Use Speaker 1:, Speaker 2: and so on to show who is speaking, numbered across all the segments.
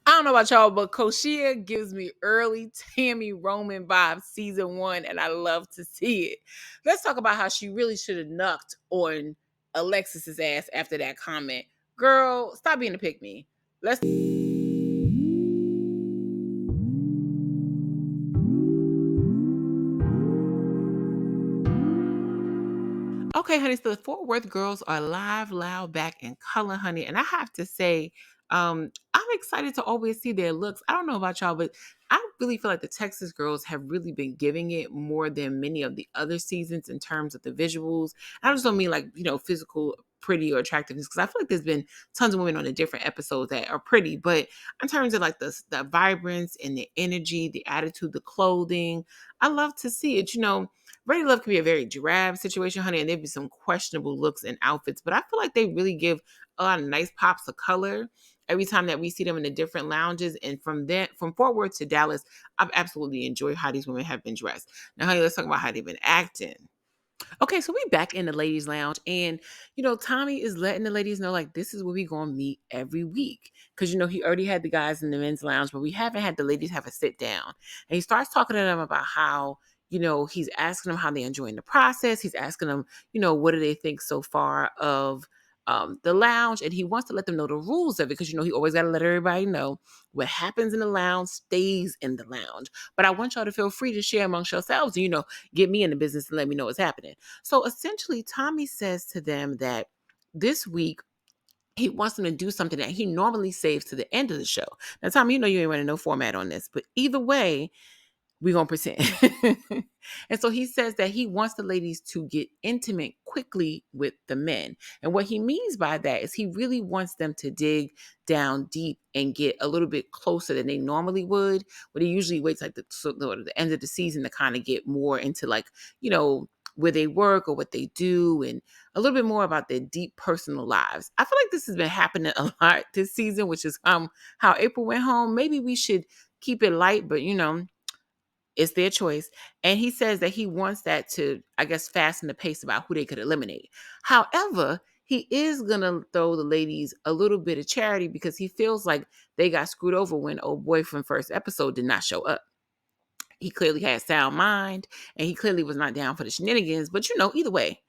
Speaker 1: I don't know about y'all, but Koshia gives me early Tammy Roman vibes season 1, and I love to see it. Let's talk about how she really should have knucked on Alexis's ass after that comment. Girl, stop being a pick me. Let's. Okay, honey. So the Fort Worth girls are live, loud, back in color, honey. And I have to say, I'm excited to always see their looks. I don't know about y'all, but I really feel like the Texas girls have really been giving it more than many of the other seasons in terms of the visuals. I just don't mean like, physical, pretty or attractiveness, because I feel like there's been tons of women on the different episodes that are pretty, but in terms of like the vibrance and the energy, the attitude, the clothing, I love to see it. Ready Love can be a very drab situation, honey, and there'd be some questionable looks and outfits, but I feel like they really give a lot of nice pops of color every time that we see them in the different lounges. And from Fort Worth to Dallas, I've absolutely enjoyed how these women have been dressed. Now, honey, let's talk about how they've been acting. Okay, so we back in the ladies' lounge, and Tommy is letting the ladies know like this is where we gonna meet every week, because he already had the guys in the men's lounge, but we haven't had the ladies have a sit down. And he starts talking to them about how he's asking them how they're enjoying the process. He's asking them what do they think so far of the lounge, and he wants to let them know the rules of it, because he always got to let everybody know what happens in the lounge stays in the lounge. But I want y'all to feel free to share amongst yourselves, and get me in the business and let me know what's happening. So essentially, Tommy says to them that this week he wants them to do something that he normally saves to the end of the show. Now, Tommy, you ain't running no format on this, but either way, we're going to present. And so he says that he wants the ladies to get intimate quickly with the men. And what he means by that is he really wants them to dig down deep and get a little bit closer than they normally would. But he usually waits like the end of the season to kind of get more into like, where they work or what they do, and a little bit more about their deep personal lives. I feel like this has been happening a lot this season, which is how April went home. Maybe we should keep it light, but it's their choice. And he says that he wants that to, I guess, fasten the pace about who they could eliminate. However, he is going to throw the ladies a little bit of charity, because he feels like they got screwed over when old boy from first episode did not show up. He clearly had sound mind, and he clearly was not down for the shenanigans. But either way,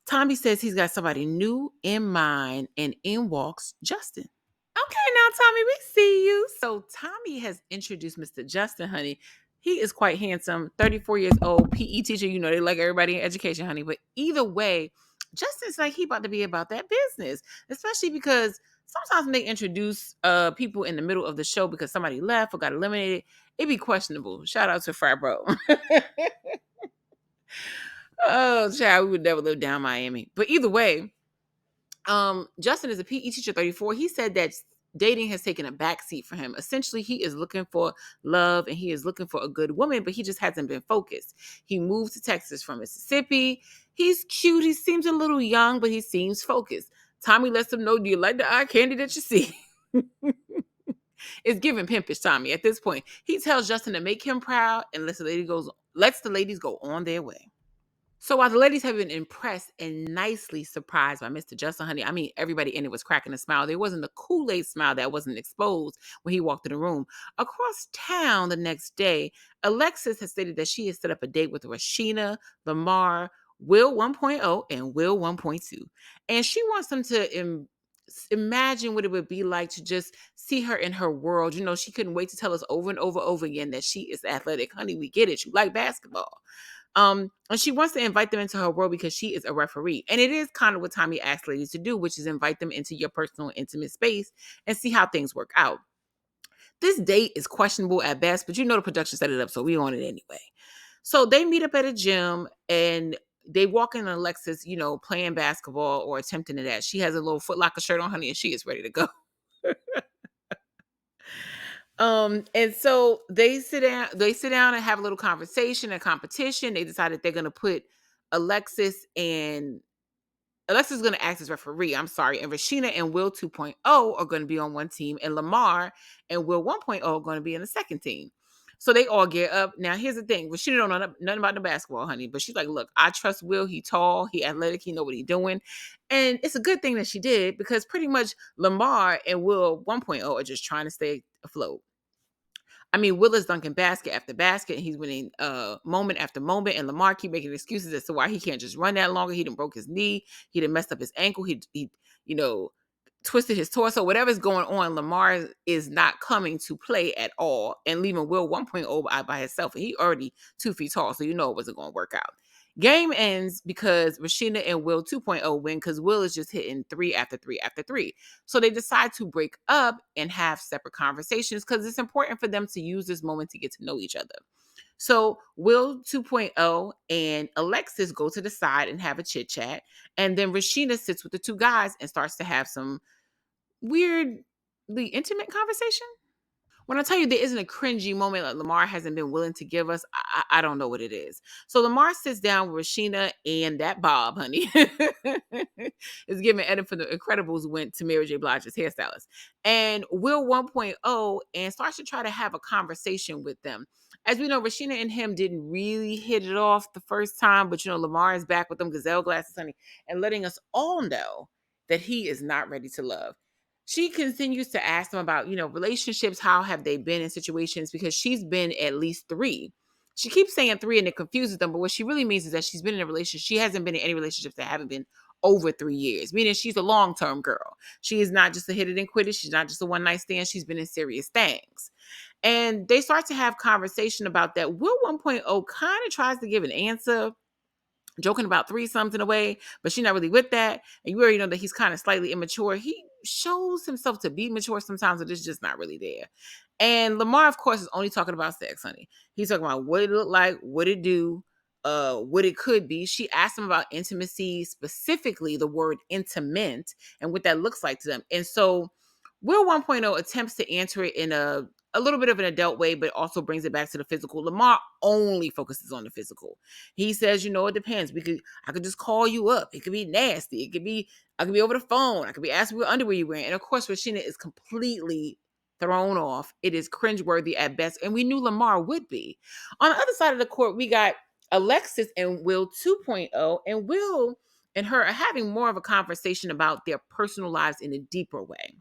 Speaker 1: Tommy says he's got somebody new in mind, and in walks Justin. Okay, now Tommy, we see you. So Tommy has introduced Mr. Justin, honey. He is quite handsome, 34 years old, PE teacher. They like everybody in education, honey. But either way, Justin's like he about to be about that business, especially because sometimes when they introduce people in the middle of the show because somebody left or got eliminated, it'd be questionable. Shout out to Fry Bro. Oh, child, we would never live down Miami. But either way, Justin is a PE teacher, 34. He said that dating has taken a backseat for him. Essentially, he is looking for love and he is looking for a good woman, but he just hasn't been focused. He moved to Texas from Mississippi. He's cute. He seems a little young, but he seems focused. Tommy lets him know, do you like the eye candy that you see? It's giving pimpish, Tommy, at this point. He tells Justin to make him proud and lets the ladies go on their way. So while the ladies have been impressed and nicely surprised by Mr. Justin, honey, I mean, everybody in it was cracking a smile. There wasn't a Kool-Aid smile that wasn't exposed when he walked in the room. Across town the next day, Alexis has stated that she has set up a date with Rashina, Lamar, Will 1.0, and Will 1.2. And she wants them to imagine what it would be like to just see her in her world. She couldn't wait to tell us over and over again that she is athletic. Honey, we get it. You like basketball. And she wants to invite them into her world because she is a referee. And it is kind of what Tommy asked ladies to do, which is invite them into your personal, intimate space and see how things work out. This date is questionable at best, but the production set it up, so we on it anyway. So they meet up at a gym and they walk in on Alexis, playing basketball or attempting to that. She has a little Foot Locker shirt on, honey, and she is ready to go. And so they sit down and have a little conversation, a competition. They decided they're gonna put Alexis is going to act as referee. I'm sorry. And Rashina and Will 2.0 are going to be on one team, and Lamar and Will 1.0 are going to be in the second team. So they all get up. Now, here's the thing. Well, she don't know nothing about the basketball, honey. But she's like, look, I trust Will. He tall. He athletic. He know what he doing. And it's a good thing that she did because pretty much Lamar and Will 1.0 are just trying to stay afloat. I mean, Will is dunking basket after basket, and he's winning moment after moment. And Lamar keep making excuses as to why he can't just run that longer. He done broke his knee. He done messed up his ankle. He you know, twisted his torso. Whatever's going on, Lamar is not coming to play at all, and leaving Will 1.0 by himself. And he already 2 feet tall, so you know it wasn't going to work out. Game ends because Rashina and Will 2.0 win because Will is just hitting three after three after three. So they decide to break up and have separate conversations because it's important for them to use this moment to get to know each other. So Will 2.0 and Alexis go to the side and have a chit chat. And then Rashina sits with the two guys and starts to have some weirdly intimate conversation. When I tell you there isn't a cringy moment like Lamar hasn't been willing to give us, I don't know what it is. So Lamar sits down with Rashina and that Bob, honey, is giving Edit from The Incredibles went to Mary J. Blige's hairstylist. And Will 1.0 and starts to try to have a conversation with them. As we know, Rashina and him didn't really hit it off the first time, but Lamar is back with them gazelle glasses, honey, and letting us all know that he is not ready to love. She continues to ask them about, relationships, how have they been in situations, because she's been at least three. She keeps saying three and it confuses them, but what she really means is that she's been in a relationship. She hasn't been in any relationships that haven't been over 3 years, meaning she's a long-term girl. She is not just a hit it and quit it. She's not just a one-night stand. She's been in serious things. And they start to have conversation about that. Will 1.0 kind of tries to give an answer, joking about threesomes in a way, but she's not really with that. And you already know that he's kind of slightly immature. He shows himself to be mature sometimes, but it's just not really there. And Lamar, of course, is only talking about sex, honey. He's talking about what it looked like, what it do, what it could be. She asked him about intimacy, specifically the word intimate, and what that looks like to them. And so Will 1.0 attempts to answer it in a little bit of an adult way, but also brings it back to the physical. Lamar only focuses on the physical. He says, it depends. I could just call you up. It could be nasty. I could be over the phone. I could be asking what underwear you're wearing. And of course, Rashina is completely thrown off. It is cringeworthy at best. And we knew Lamar would be. On the other side of the court, we got Alexis and Will 2.0. And Will and her are having more of a conversation about their personal lives in a deeper way.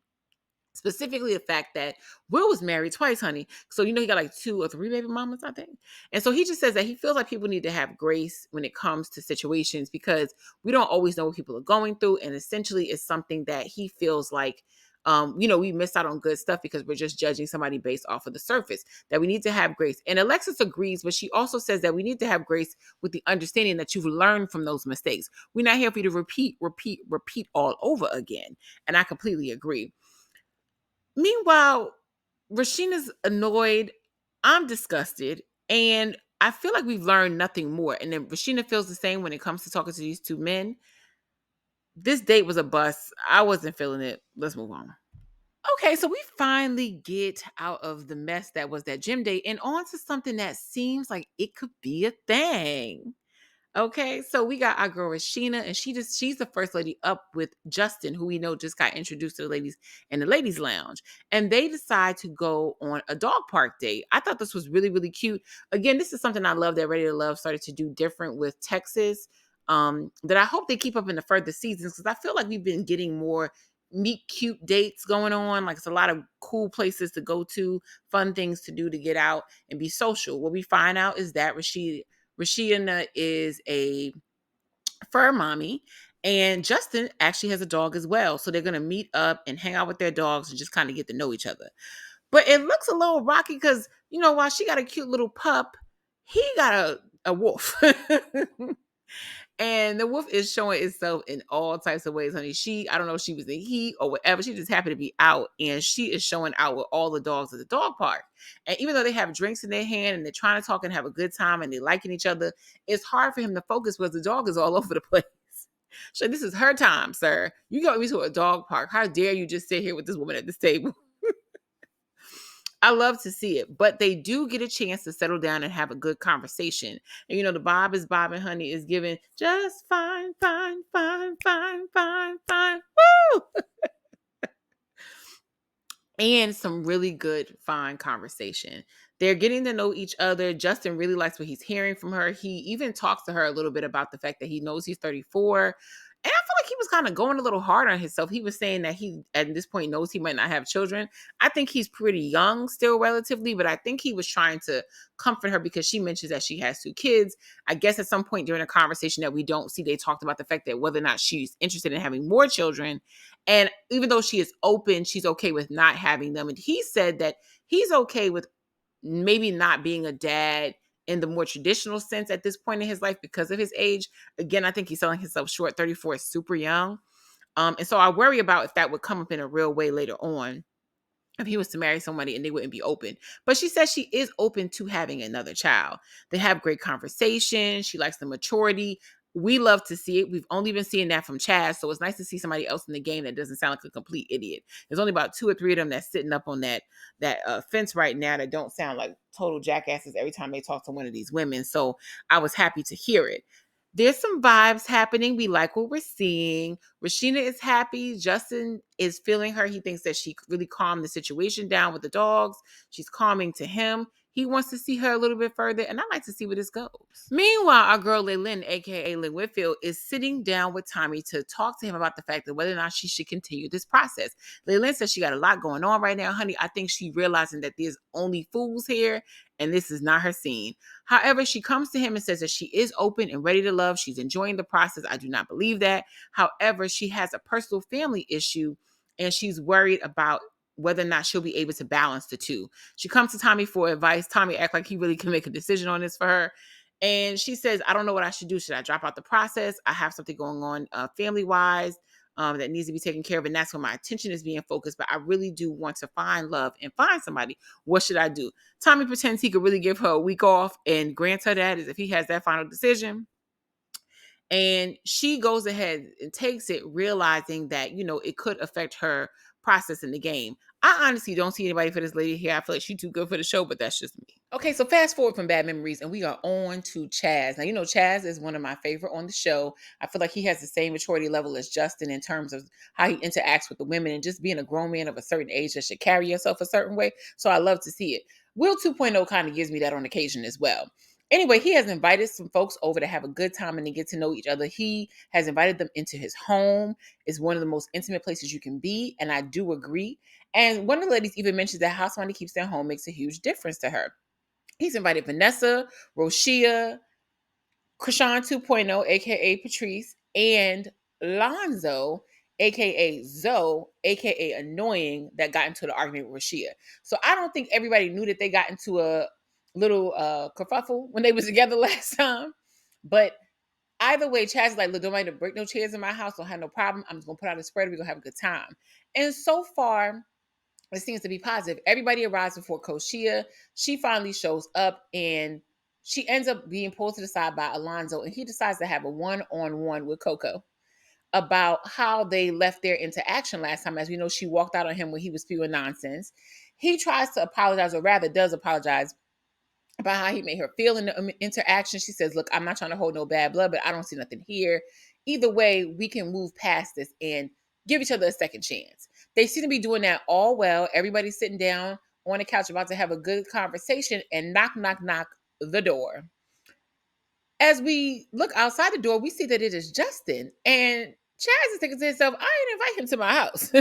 Speaker 1: Specifically, the fact that Will was married twice, honey. So, he got like 2 or 3 baby mamas, I think. And so he just says that he feels like people need to have grace when it comes to situations because we don't always know what people are going through. And essentially, it's something that he feels like, we miss out on good stuff because we're just judging somebody based off of the surface, that we need to have grace. And Alexis agrees, but she also says that we need to have grace with the understanding that you've learned from those mistakes. We're not here for you to repeat all over again. And I completely agree. Meanwhile, Rashina's annoyed. I'm disgusted. And I feel like we've learned nothing more. And then Rashina feels the same when it comes to talking to these two men. This date was a bust. I wasn't feeling it. Let's move on. Okay, so we finally get out of the mess that was that gym date and on to something that seems like it could be a thing. Okay, so we got our girl Rashina, and she's the first lady up with Justin, who we know just got introduced to the ladies in the ladies' lounge. And they decide to go on a dog park date. I thought this was really, really cute. Again, this is something I love that Ready to Love started to do different with Texas. That I hope they keep up in the further seasons because I feel like we've been getting more meet cute dates going on. Like it's a lot of cool places to go to, fun things to do to get out and be social. What we find out is that Rashina is a fur mommy, and Justin actually has a dog as well. So they're going to meet up and hang out with their dogs and just kind of get to know each other. But it looks a little rocky because, while she got a cute little pup, he got a wolf. And the wolf is showing itself in all types of ways, honey. I don't know if she was in heat or whatever. She just happened to be out, and she is showing out with all the dogs at the dog park. And even though they have drinks in their hand and they're trying to talk and have a good time and they're liking each other, it's hard for him to focus because the dog is all over the place. So this is her time, sir. You got me to a dog park. How dare you just sit here with this woman at this table? I love to see it, but they do get a chance to settle down and have a good conversation. And the Bob is Bob and honey is giving just fine, fine, fine, fine, fine, fine. Woo! and some really good, fine conversation. They're getting to know each other. Justin really likes what he's hearing from her. He even talks to her a little bit about the fact that he knows he's 34. And I feel like he was kind of going a little hard on himself. He was saying that he, at this point, knows he might not have children. I think he's pretty young still, relatively, but I think he was trying to comfort her because she mentions that she has 2 kids. I guess at some point during a conversation that we don't see, they talked about the fact that whether or not she's interested in having more children. And even though she is open, she's okay with not having them. And he said that he's okay with maybe not being a dad in the more traditional sense at this point in his life because of his age. Again, I think he's selling himself short. 34 is super young. And so I worry about if that would come up in a real way later on, if he was to marry somebody and they wouldn't be open. But she says she is open to having another child. They have great conversation. She likes the maturity. We love to see it. We've only been seeing that from Chaz. So it's nice to see somebody else in the game that doesn't sound like a complete idiot. There's only about 2 or 3 of them that's sitting up on that fence right now that don't sound like total jackasses every time they talk to one of these women. So I was happy to hear it. There's some vibes happening. We like what we're seeing. Rashina is happy. Justin is feeling her. He thinks that she really calmed the situation down with the dogs. She's calming to him. He wants to see her a little bit further, and I like to see where this goes. Meanwhile, our girl Leylin, aka Lynn Whitfield, is sitting down with Tommy to talk to him about the fact that whether or not she should continue this process. Leylin says she got a lot going on right now, honey. I think she realizing that there's only fools here, and this is not her scene. However, she comes to him and says that she is open and ready to love. She's enjoying the process. I do not believe that. However, she has a personal family issue, and she's worried about whether or not she'll be able to balance the two. She comes to Tommy for advice. Tommy acts like he really can make a decision on this for her. And she says, I don't know what I should do. Should I drop out the process? I have something going on family-wise that needs to be taken care of. And that's where my attention is being focused. But I really do want to find love and find somebody. What should I do? Tommy pretends he could really give her a week off and grant her that as if he has that final decision. And she goes ahead and takes it, realizing that, it could affect her process in the game. I honestly don't see anybody for this lady here. I feel like she's too good for the show, but that's just me. Okay, so fast forward from Bad Memories, and we are on to Chaz. Now, Chaz is one of my favorite on the show. I feel like he has the same maturity level as Justin in terms of how he interacts with the women and just being a grown man of a certain age that should carry yourself a certain way. So I love to see it. Will 2.0 kind of gives me that on occasion as well. Anyway, he has invited some folks over to have a good time and to get to know each other. He has invited them into his home. It's one of the most intimate places you can be, and I do agree. And one of the ladies even mentions that how somebody keeps their home makes a huge difference to her. He's invited Vanessa, Roshia, Krishan 2.0, aka Patrice, and Lonzo, aka Zoe, aka Annoying, that got into the argument with Rashia. So I don't think everybody knew that they got into a little kerfuffle when they was together last time. But either way, Chaz is like, look, don't mind to break no chairs in my house, don't have no problem. I'm just gonna put out a spread, we're gonna have a good time. And so far, it seems to be positive. Everybody arrives before Koshia. She finally shows up and she ends up being pulled to the side by Alonzo, and he decides to have a one-on-one with Coco about how they left their interaction last time. As we know, she walked out on him when he was spewing nonsense. He tries to apologize, or rather does apologize, about how he made her feel in the interaction. She says, look, I'm not trying to hold no bad blood, but I don't see nothing here. Either way, we can move past this and give each other a second chance. They seem to be doing that all well. Everybody's sitting down on the couch about to have a good conversation, and knock, knock, knock, the door. As we look outside the door, we see that it is Justin. And Chaz is thinking to himself, I didn't invite him to my house.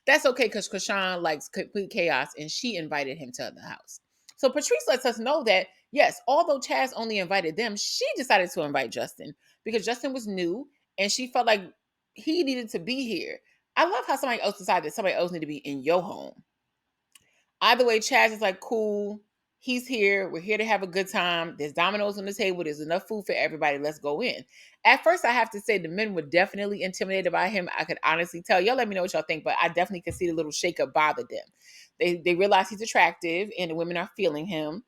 Speaker 1: That's okay, because Krishan likes complete chaos, and she invited him to the house. So Patrice lets us know that, yes, although Chaz only invited them, she decided to invite Justin because Justin was new, and she felt like he needed to be here. I love how somebody else decided that somebody else needed to be in your home. Either way, Chaz is like, cool. He's here. We're here to have a good time. There's dominoes on the table. There's enough food for everybody. Let's go in. At first, I have to say the men were definitely intimidated by him. I could honestly tell. Y'all let me know what y'all think, but I definitely could see the little shakeup bothered them. They realize he's attractive and the women are feeling him.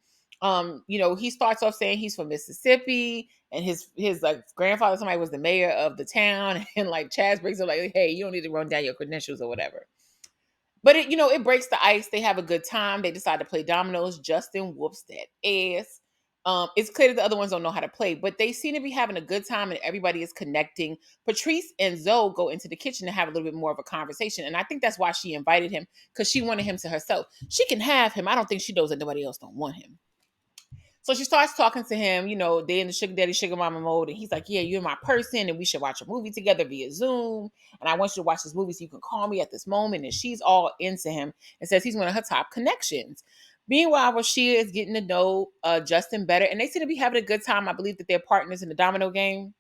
Speaker 1: He starts off saying he's from Mississippi and his like grandfather, somebody was the mayor of the town. And like Chaz brings up like, hey, you don't need to run down your credentials or whatever. But it breaks the ice. They have a good time. They decide to play dominoes. Justin whoops that ass. It's clear that the other ones don't know how to play, but they seem to be having a good time and everybody is connecting. Patrice and Zoe go into the kitchen to have a little bit more of a conversation. And I think that's why she invited him, because she wanted him to herself. She can have him. I don't think she knows that nobody else don't want him. So she starts talking to him, they're in the sugar daddy, sugar mama mode. And he's like, yeah, you're my person and we should watch a movie together via Zoom. And I want you to watch this movie so you can call me at this moment. And she's all into him and says he's one of her top connections. Meanwhile, Rashia is getting to know Justin better. And they seem to be having a good time. I believe that they're partners in the domino game.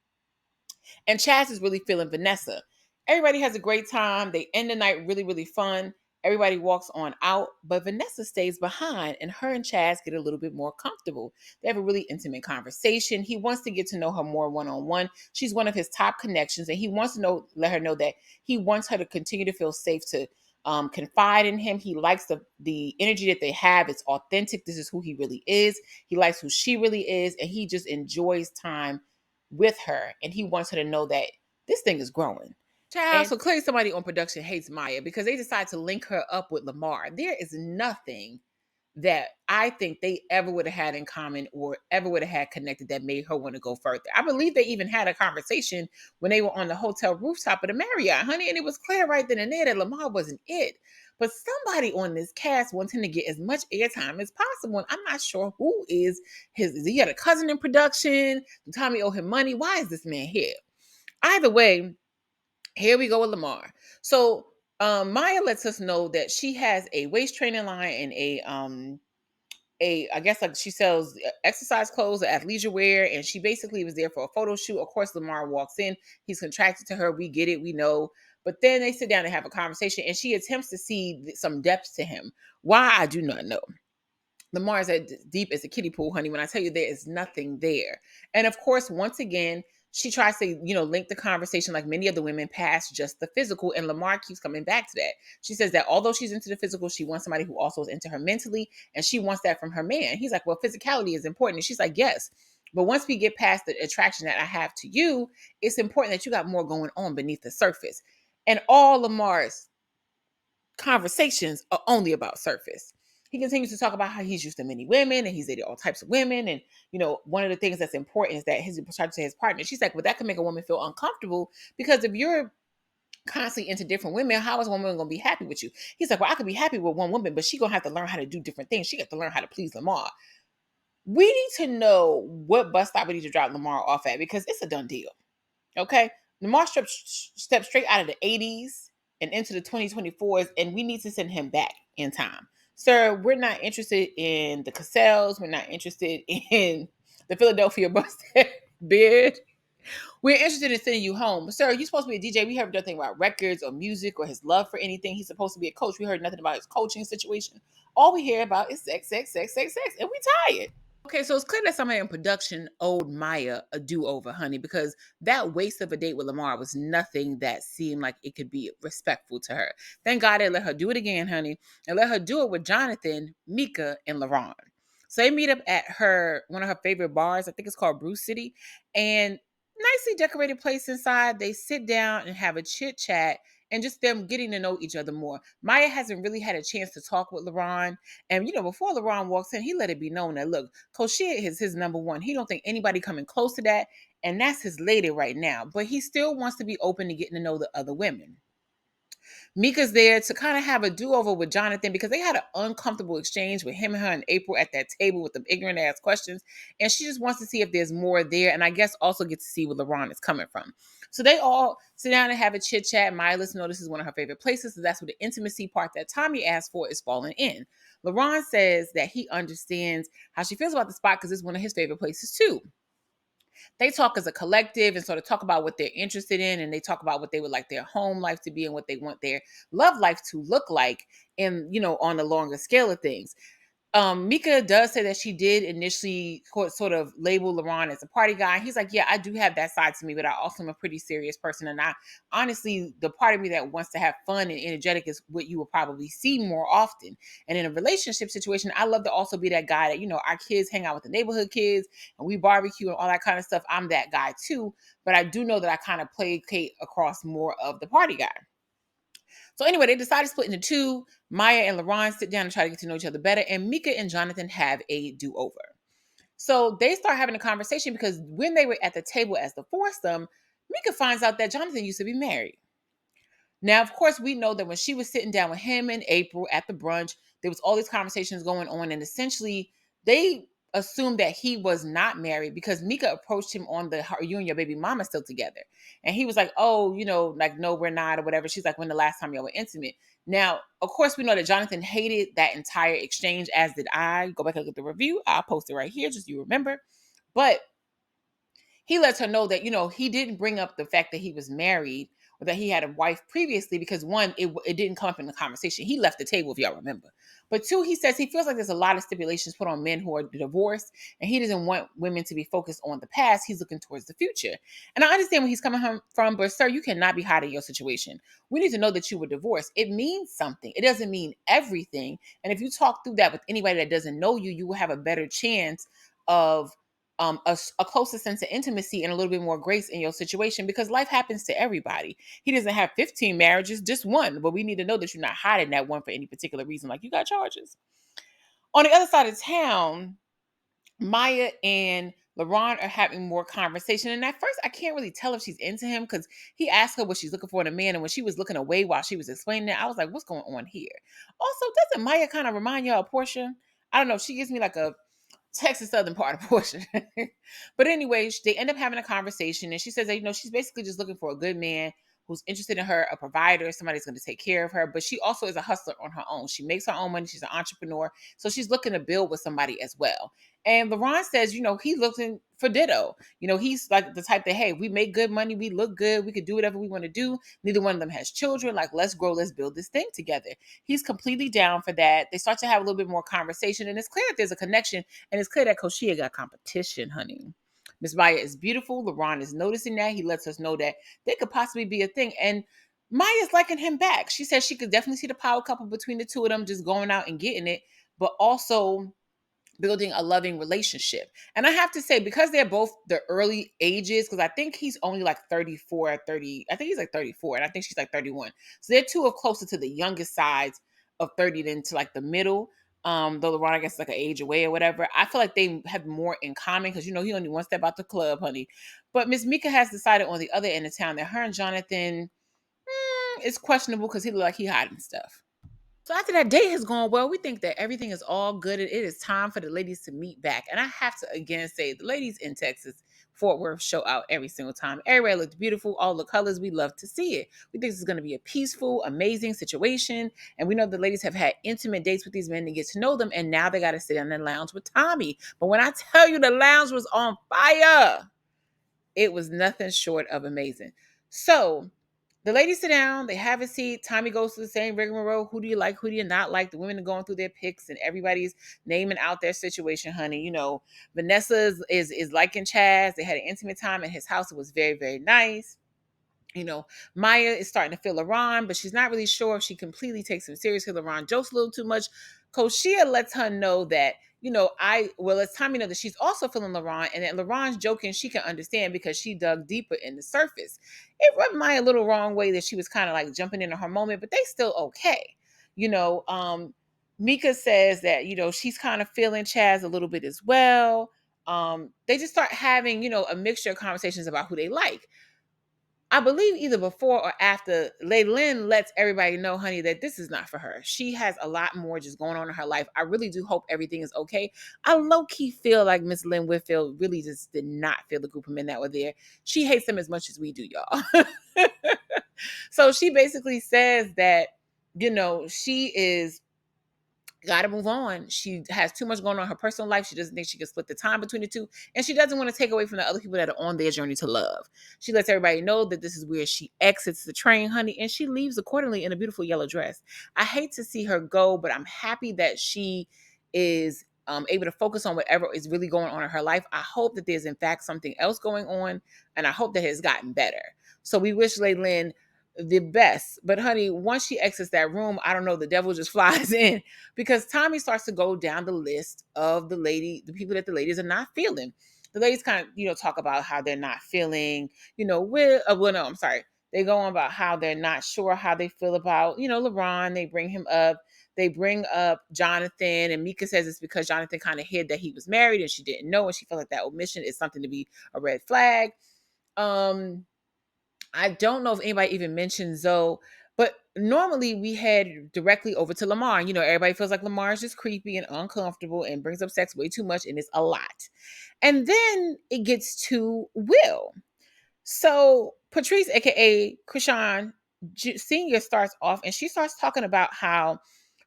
Speaker 1: And Chaz is really feeling Vanessa. Everybody has a great time. They end the night really, really fun. Everybody walks on out, but Vanessa stays behind and her and Chaz get a little bit more comfortable. They have a really intimate conversation. He wants to get to know her more one-on-one. She's one of his top connections and he wants to let her know that he wants her to continue to feel safe to confide in him. He likes the energy that they have. It's authentic. This is who he really is. He likes who she really is and he just enjoys time with her, and he wants her to know that this thing is growing. Child, so clearly somebody on production hates Maya because they decide to link her up with Lamar. There is nothing that I think they ever would have had in common or ever would have had connected that made her want to go further. I believe they even had a conversation when they were on the hotel rooftop of the Marriott, honey, and it was clear right then and there that Lamar wasn't it. But somebody on this cast wants him to get as much airtime as possible. And I'm not sure who is his. Is he had a cousin in production? Did Tommy owe him money? Why is this man here? Either way, here we go with Lamar. So Maya lets us know that she has a waist training line and I guess like she sells exercise clothes or athleisure wear, and she basically was there for a photo shoot. Of course, Lamar walks in. He's contracted to her. We get it. We know. But then they sit down and have a conversation, and she attempts to see some depth to him. Why, I do not know. Lamar is as deep as a kiddie pool, honey. When I tell you there is nothing there. And of course, once again, she tries to, link the conversation like many of the women past just the physical. And Lamar keeps coming back to that. She says that although she's into the physical, she wants somebody who also is into her mentally. And she wants that from her man. He's like, well, physicality is important. And she's like, yes. But once we get past the attraction that I have to you, it's important that you got more going on beneath the surface. And all Lamar's conversations are only about surface. He continues to talk about how he's used to many women and he's dated all types of women. And, one of the things that's important is that he's attracted to his partner. She's like, well, that can make a woman feel uncomfortable because if you're constantly into different women, how is one woman going to be happy with you? He's like, well, I could be happy with one woman, but she's going to have to learn how to do different things. She got to learn how to please Lamar. We need to know what bus stop we need to drop Lamar off at because it's a done deal. Okay? Lamar stepped straight out of the 80s and into the 2024s, and we need to send him back in time. Sir, we're not interested in the Cassells. We're not interested in the Philadelphia bus bid. We're interested in sending you home. Sir, you're supposed to be a DJ. We heard nothing about records or music or his love for anything. He's supposed to be a coach. We heard nothing about his coaching situation. All we hear about is sex, sex, sex, sex, sex, and we tired. Okay, so it's clear that somebody in production owed Maya a do-over, honey, because that waste of a date with Lamar was nothing that seemed like it could be respectful to her. Thank God they let her do it again, honey, and let her do it with Jonathan, Mika, and LaRon. So they meet up at one of her favorite bars. I think it's called Brew City, and nicely decorated place inside. They sit down and have a chit chat and just them getting to know each other more. Maya hasn't really had a chance to talk with LaRon. And, before LaRon walks in, he let it be known that, look, Coach Shea is his number one. He don't think anybody coming close to that. And that's his lady right now. But he still wants to be open to getting to know the other women. Mika's there to kind of have a do-over with Jonathan because they had an uncomfortable exchange with him and her in April at that table with them ignorant ass questions. And she just wants to see if there's more there. And I guess also get to see where LaRon is coming from. So they all sit down and have a chit chat. Maya lets know this is one of her favorite places. So that's where the intimacy part that Tommy asked for is falling in. LaRon says that he understands how she feels about the spot because it's one of his favorite places too. They talk as a collective and sort of talk about what they're interested in, and they talk about what they would like their home life to be and what they want their love life to look like in, on a longer scale of things. Mika does say that she did initially sort of label LaRon as a party guy. He's like, yeah, I do have that side to me, but I also am a pretty serious person. And I honestly, the part of me that wants to have fun and energetic is what you will probably see more often. And in a relationship situation, I love to also be that guy that, our kids hang out with the neighborhood kids and we barbecue and all that kind of stuff. I'm that guy too. But I do know that I kind of placate across more of the party guy. So anyway, they decide to split into two. Maya and LaRon sit down and try to get to know each other better. And Mika and Jonathan have a do-over. So they start having a conversation because when they were at the table as the foursome, Mika finds out that Jonathan used to be married. Now, of course, we know that when she was sitting down with him in April at the brunch, there was all these conversations going on, and essentially they assumed that he was not married because Mika approached him on the "Are you and your baby mama still together?" And he was like, "Oh, like no, we're not," or whatever. She's like, "When the last time y'all were intimate?" Now, of course, we know that Jonathan hated that entire exchange, as did I. Go back and look at the review. I'll post it right here, just so you remember. But he lets her know that he didn't bring up the fact that he was married or that he had a wife previously because one, it didn't come up in the conversation. He left the table, if y'all remember. But two, he says he feels like there's a lot of stipulations put on men who are divorced, and he doesn't want women to be focused on the past. He's looking towards the future. And I understand where he's coming from, but sir, you cannot be hiding your situation. We need to know that you were divorced. It means something. It doesn't mean everything. And if you talk through that with anybody that doesn't know you, you will have a better chance of a closer sense of intimacy and a little bit more grace in your situation, because life happens to everybody. He doesn't have 15 marriages, just one, but we need to know that you're not hiding that one for any particular reason, like you got charges. On the other side of town, Maya and LaRon are having more conversation. And at first, I can't really tell if she's into him because he asked her what she's looking for in a man. And when she was looking away while she was explaining it, I was like, what's going on here? Also, doesn't Maya kind of remind y'all of Portia? I don't know. She gives me like a Texas Southern part of Portia. But anyway, they end up having a conversation, and she says that she's basically just looking for a good man who's interested in her, a provider, somebody's going to take care of her. But she also is a hustler on her own. She makes her own money. She's an entrepreneur, so she's looking to build with somebody as well. And LaRon says, he's looking for ditto. He's like the type that, hey, we make good money, we look good, we could do whatever we want to do. Neither one of them has children. Like, let's grow, let's build this thing together. He's completely down for that. They start to have a little bit more conversation, and it's clear that there's a connection, and it's clear that Koshia got competition, honey. Miss Maya is beautiful. LaRon is noticing that. He lets us know that they could possibly be a thing. And Maya's liking him back. She says she could definitely see the power couple between the two of them just going out and getting it, but also building a loving relationship. And I have to say, because they're both the early ages, because I think he's only like 34, 30, I think he's like 34, and I think she's like 31. So they're two of closer to the youngest sides of 30 than to like the middle. Though LaRon, I guess, is like an age away or whatever. I feel like they have more in common because he only one step out the club, honey. But Miss Mika has decided on the other end of town that her and Jonathan is questionable because he look like he hiding stuff. So after that date has gone well, we think that everything is all good and it is time for the ladies to meet back. And I have to again say, the ladies in Texas, Fort Worth, show out every single time. Everywhere looked beautiful, all the colors. We love to see it. We think this is going to be a peaceful, amazing situation. And we know the ladies have had intimate dates with these men to get to know them. And now they got to sit in the lounge with Tommy. But when I tell you the lounge was on fire, it was nothing short of amazing. So the ladies sit down, they have a seat. Tommy goes through the same rigmarole. Who do you like? Who do you not like? The women are going through their picks and everybody's naming out their situation, honey. Vanessa is liking Chaz. They had an intimate time in his house. It was very, very nice. Maya is starting to feel LaRon, but she's not really sure if she completely takes him seriously. LaRon jokes a little too much. Koshia lets her know that, lets Tommy know that she's also feeling LaRon, and that LaRon's joking she can understand because she dug deeper in the surface. It rubbed Maya a little wrong way that she was kind of like jumping into her moment, but they still okay. Mika says that, she's kind of feeling Chaz a little bit as well. They just start having, a mixture of conversations about who they like. I believe either before or after, Lynn lets everybody know, honey, that this is not for her. She has a lot more just going on in her life. I really do hope everything is okay. I low-key feel like Miss Lynn Whitfield really just did not feel the group of men that were there. She hates them as much as we do, y'all. So she basically says that, she is got to move on. She has too much going on in her personal life. She doesn't think she can split the time between the two. And she doesn't want to take away from the other people that are on their journey to love. She lets everybody know that this is where she exits the train, honey, and she leaves accordingly in a beautiful yellow dress. I hate to see her go, but I'm happy that she is able to focus on whatever is really going on in her life. I hope that there's in fact something else going on, and I hope that it has gotten better. So we wish Lynn the best. But honey, once she exits that room, I don't know, the devil just flies in because Tommy starts to go down the list of the people that the ladies are not feeling. The ladies kind of, talk about how they're not feeling, no, I'm sorry. They go on about how they're not sure how they feel about, LaRon. They bring him up. they bring up Jonathan, and Mika says it's because Jonathan kind of hid that he was married and she didn't know, and she felt like that omission is something to be a red flag. I don't know if anybody even mentioned Zoe, but normally we head directly over to Lamar. You know, everybody feels like Lamar is just creepy and uncomfortable and brings up sex way too much, and it's a lot. And then it gets to Will. So Patrice, aka Krishan Senior, starts off and she starts talking about how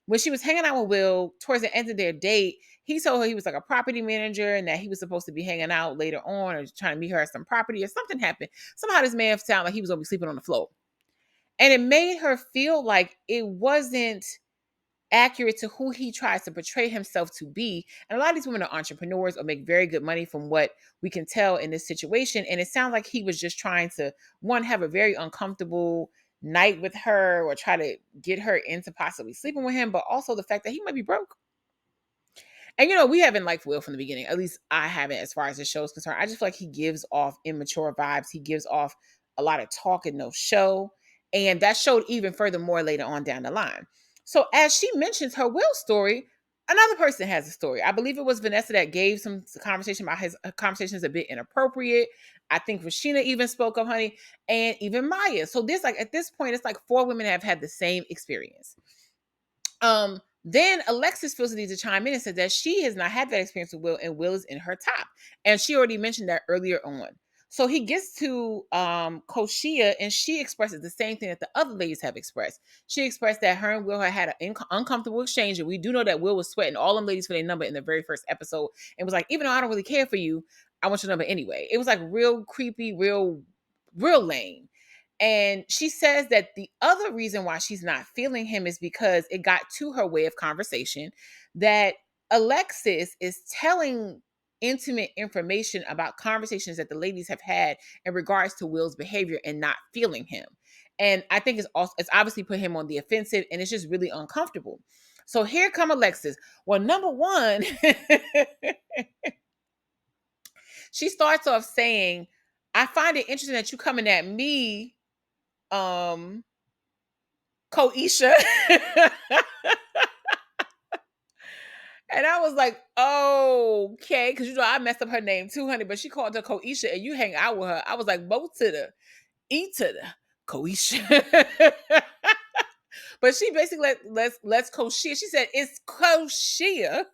Speaker 1: when she was hanging out with Will towards the end of their date, he told her he was like a property manager and that he was supposed to be hanging out later on or trying to meet her at some property or something happened. Somehow this man sounded like he was gonna be sleeping on the floor. And it made her feel like it wasn't accurate to who he tries to portray himself to be. And a lot of these women are entrepreneurs or make very good money from what we can tell in this situation. And it sounds like he was just trying to, one, have a very uncomfortable night with her or try to get her into possibly sleeping with him, but also the fact that he might be broke. And you know, we haven't liked Will from the beginning. At least I haven't, as far as the show is concerned. I just feel like he gives off immature vibes. He gives off a lot of talk and no show. And that showed even furthermore later on down the line. So as she mentions her Will story, another person has a story. I believe it was Vanessa that gave some conversation about his conversations a bit inappropriate. I think Rashina even spoke up, honey, and even Maya. So there's like, at this point, it's like 4 women have had the same experience. Then Alexis feels the need to chime in and said that she has not had that experience with Will, and Will is in her top. And she already mentioned that earlier on. So he gets to Koshia, and she expresses the same thing that the other ladies have expressed. She expressed that her and Will had an uncomfortable exchange, and we do know that Will was sweating all them ladies for their number in the very first episode, and was like, even though I don't really care for you, I want your number anyway. It was like real creepy, real lame. And she says that the other reason why she's not feeling him is because it got to her way of conversation that Alexis is telling intimate information about conversations that the ladies have had in regards to Will's behavior and not feeling him. And I think it's obviously put him on the offensive, and it's just really uncomfortable. So here come Alexis. Well, number one, she starts off saying, I find it interesting that you coming at me, Koisha. And I was like, okay, because you know I messed up her name too, honey. But she called her Koisha, and you hang out with her. I was like, both to the E to the Koisha. But she basically let's Koshia. She said it's Koshia.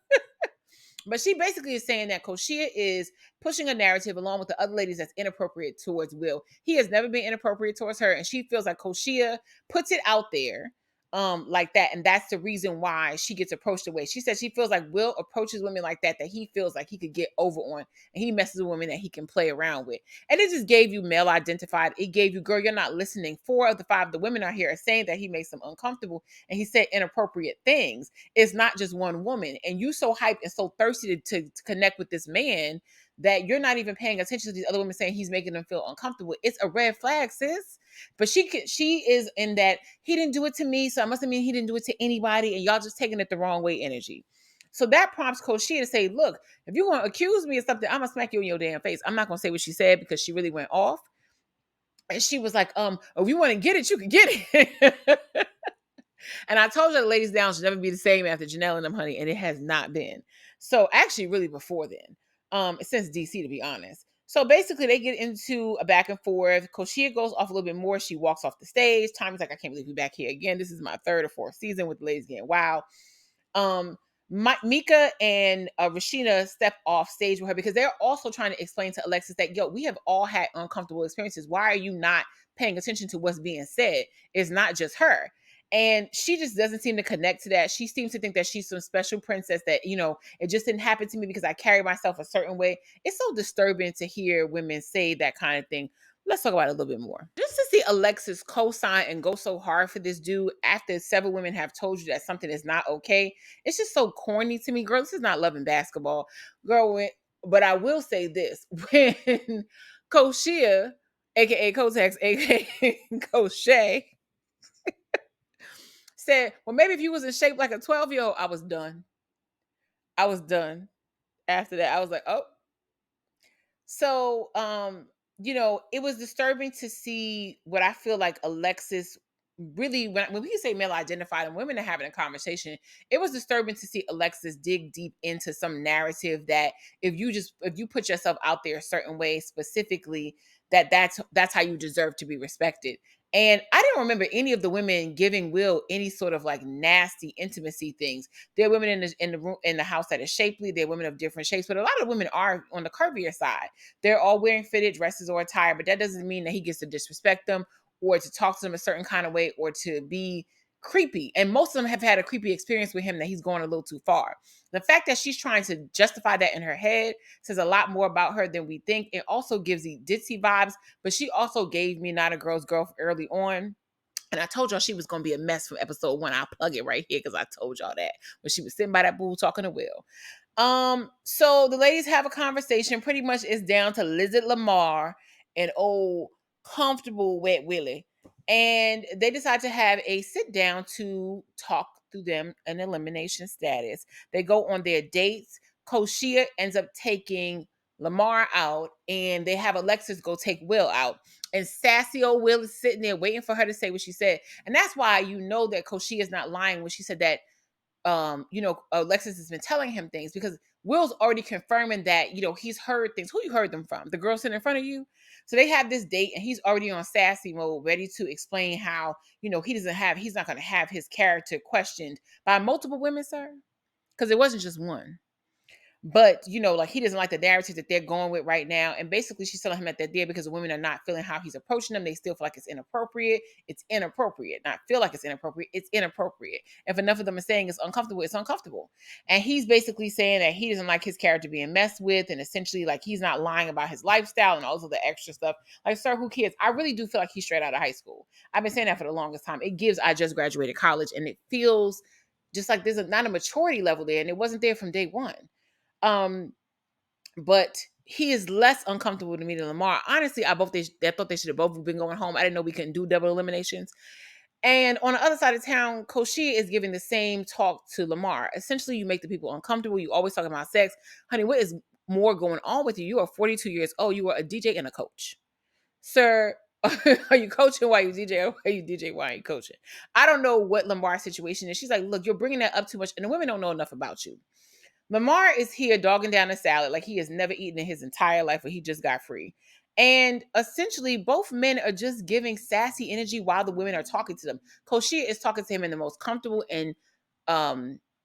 Speaker 1: But she basically is saying that Koshia is pushing a narrative along with the other ladies that's inappropriate towards Will. He has never been inappropriate towards her, and she feels like Koshia puts it out there like that, and that's the reason why she gets approached the way she said. She feels like Will approaches women like that he feels like he could get over on, and he messes with women that he can play around with. And it just gave you male identified. It gave you, girl, you're not listening. 4 of the 5 of the women out here are saying that he makes them uncomfortable and he said inappropriate things. It's not just one woman, and you so hyped and so thirsty to connect with this man that you're not even paying attention to these other women saying he's making them feel uncomfortable. It's a red flag, sis. But she is in that he didn't do it to me, so I must mean he didn't do it to anybody, and y'all just taking it the wrong way energy. So that prompts Coach Shea to say, look, if you're going to accuse me of something, I'm going to smack you in your damn face. I'm not going to say what she said because she really went off. And she was like, if you want to get it, you can get it. And I told you the ladies down should never be the same after Janelle and them, honey, and it has not been. So actually, really before then, since DC, to be honest. So basically, they get into a back and forth. Koshia goes off a little bit more. She walks off the stage. Tommy's like, I can't believe we're back here again. This is my 3rd or 4th season with the ladies getting wild. Mika and Rashina step off stage with her because they're also trying to explain to Alexis that, yo, we have all had uncomfortable experiences. Why are you not paying attention to what's being said? It's not just her. And she just doesn't seem to connect to that. She seems to think that she's some special princess that, you know, it just didn't happen to me because I carry myself a certain way. It's so disturbing to hear women say that kind of thing. Let's talk about it a little bit more. Just to see Alexis co-sign and go so hard for this dude after several women have told you that something is not okay. It's just so corny to me. Girl, this is not loving basketball. Girl, but I will say this. When Koshia, aka Kotex, aka Koshe, said, well, maybe if you was in shape like a 12-year-old, I was done. I was done. After that, I was like, oh. So, you know, it was disturbing to see what I feel like Alexis really, when we say male identified and women are having a conversation, it was disturbing to see Alexis dig deep into some narrative that if you put yourself out there a certain way specifically, that's how you deserve to be respected. And I didn't remember any of the women giving Will any sort of like nasty intimacy things. There are women in the room in the house that are shapely. There are women of different shapes, but a lot of women are on the curvier side. They're all wearing fitted dresses or attire, but that doesn't mean that he gets to disrespect them or to talk to them a certain kind of way or to be creepy. And most of them have had a creepy experience with him that he's going a little too far. The fact that she's trying to justify that in her head says a lot more about her than we think. It also gives the ditzy vibes, but she also gave me not a girl's girl early on. And I told y'all she was going to be a mess from episode 1. I'll plug it right here because I told y'all that when she was sitting by that pool talking to Will. So the ladies have a conversation. Pretty much it's down to Lizard Lamar and old comfortable Wet Willie. And they decide to have a sit down to talk through them an elimination status. They go on their dates. Koshia ends up taking Lamar out, and they have Alexis go take Will out. And sassy old Will is sitting there waiting for her to say what she said. And that's why you know that Koshia is not lying when she said that Alexis has been telling him things, because Will's already confirming that, he's heard things. Who you heard them from? The girl sitting in front of you? So they have this date and he's already on sassy mode, ready to explain how, he's not going to have his character questioned by multiple women, sir. Because it wasn't just one. But, like he doesn't like the narrative that they're going with right now. And basically she's telling him that they're there because the women are not feeling how he's approaching them. They still feel like it's inappropriate. It's inappropriate. Not feel like it's inappropriate. It's inappropriate. If enough of them are saying it's uncomfortable, it's uncomfortable. And he's basically saying that he doesn't like his character being messed with. And essentially like he's not lying about his lifestyle and all this other extra stuff. Like, sir, who cares? I really do feel like he's straight out of high school. I've been saying that for the longest time. It gives I just graduated college, and it feels just like there's not a maturity level there. And it wasn't there from day one. But he is less uncomfortable to me than Lamar. Honestly, I thought they should have both been going home. I didn't know we couldn't do double eliminations. And on the other side of town, Koshia is giving the same talk to Lamar. Essentially, you make the people uncomfortable. You always talking about sex. Honey, what is more going on with you? You are 42 years old. You are a DJ and a coach. Sir, are you coaching while you DJ, or are you DJ while you coaching? I don't know what Lamar's situation is. She's like, look, you're bringing that up too much, and the women don't know enough about you. Lamar is here dogging down a salad like he has never eaten in his entire life, or he just got free. And essentially, both men are just giving sassy energy while the women are talking to them. Koshia is talking to him in the most comfortable and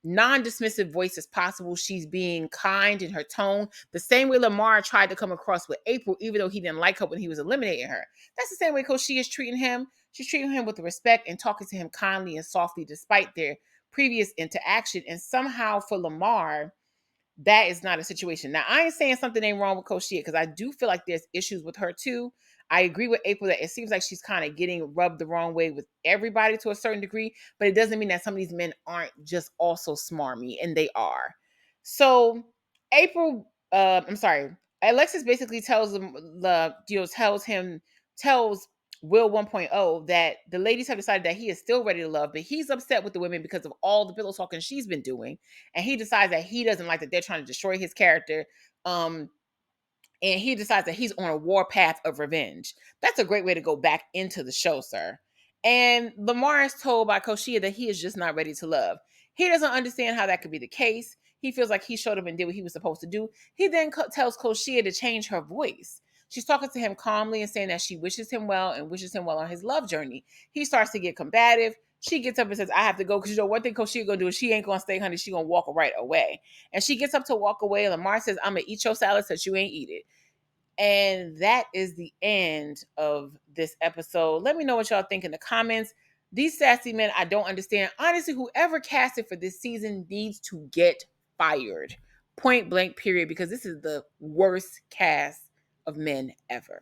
Speaker 1: non-dismissive voice as possible. She's being kind in her tone, the same way Lamar tried to come across with April, even though he didn't like her when he was eliminating her. That's the same way Koshia is treating him. She's treating him with respect and talking to him kindly and softly, despite their previous interaction. And somehow for Lamar, that is not a situation. Now, I ain't saying something ain't wrong with Koshia, because I do feel like there's issues with her too. I agree with April that it seems like she's kind of getting rubbed the wrong way with everybody to a certain degree, but it doesn't mean that some of these men aren't just also smarmy, and they are. So Alexis basically tells him, tells Will 1.0 that the ladies have decided that he is still ready to love, but he's upset with the women because of all the pillow talking she's been doing. And he decides that he doesn't like that they're trying to destroy his character. And he decides that he's on a war path of revenge. That's a great way to go back into the show, sir. And Lamar is told by Koshia that he is just not ready to love. He doesn't understand how that could be the case. He feels like he showed up and did what he was supposed to do. He then tells Koshia to change her voice. She's talking to him calmly and saying that she wishes him well and wishes him well on his love journey. He starts to get combative. She gets up and says, I have to go, because one thing Koshia gonna do is she ain't gonna stay, honey. She gonna walk right away. And she gets up to walk away, and Lamar says, I'm gonna eat your salad since you ain't eat it. And that is the end of this episode. Let me know what y'all think in the comments. These sassy men, I don't understand. Honestly, whoever casted for this season needs to get fired. Point blank, period, because this is the worst cast of men ever.